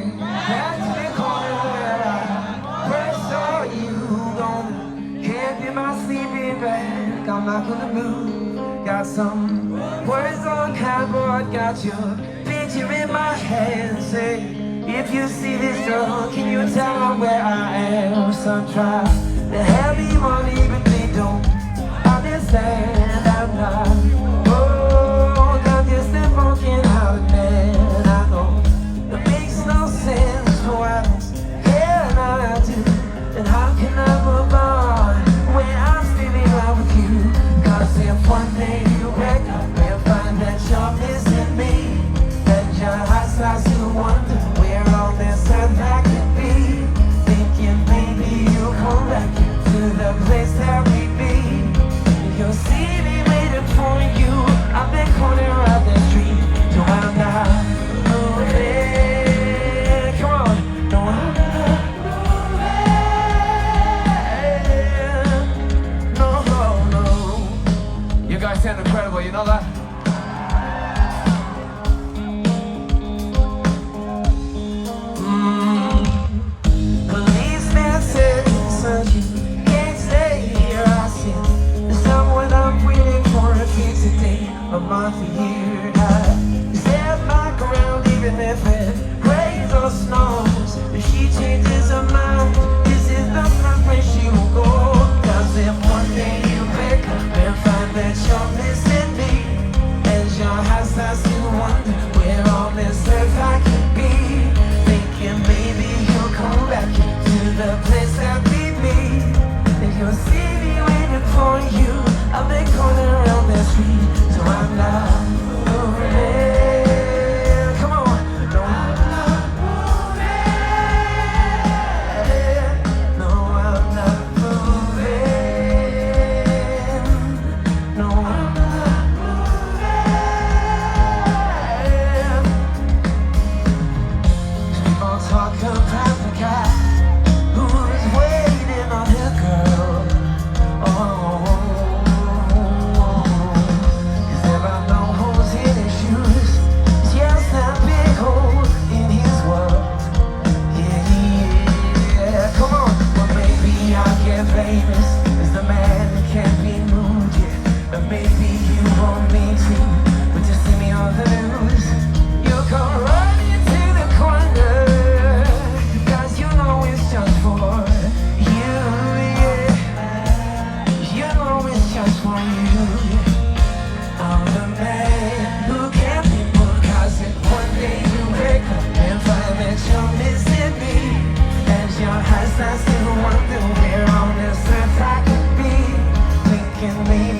Back to the corner where I first saw you. Gonna hand in my sleeping bag. I'm not gonna move. Got some words on cardboard. Got your picture in my hand. Say, if you see this girl, can you tell me where I am? Some try to have me money, but they don't understand. I'm not. One day you wake up and find that you're missing me, that your heart starts to wonder where all this earth I could be, thinking maybe you'll come back to the place that we be. You'll see me waiting for you. I've been calling around the street, so I'm not moving. Come on, no, I'm not moving. No. You guys sound incredible, you know that? Policeman says you can't stay here. I said there's someone I'm waiting for a fix today, a month, a year. I step back around even if it rains or snows. If she changes her mind, this is the first place she will go. 'Cause if one day you pick up and find that you're missing me, and your heart starts to wonder where all this earth I could be, thinking maybe you'll come back to the place that we meet, and you'll see me waiting for you. I've been calling around the street, so I'm not moving. Come on, no, I'm not moving. No, I'm not moving. No, I'm not moving. People talk about the guy who's waiting on the girl. Oh, 'cause there are no holes in his shoes, just a big hole in his world. Yeah, yeah, come on. Well, maybe I'll get famous as the man that can't be moved, yeah. And maybe you won't me to, but just see me on the news. You'll come right into the corner, 'cause you know it's just for you, yeah. You know it's just for you. I'm the man who can't be moved. 'Cause if one day you wake up and find that you're missing me, and your heart starts to wonder where on this earth I could be, thinking maybe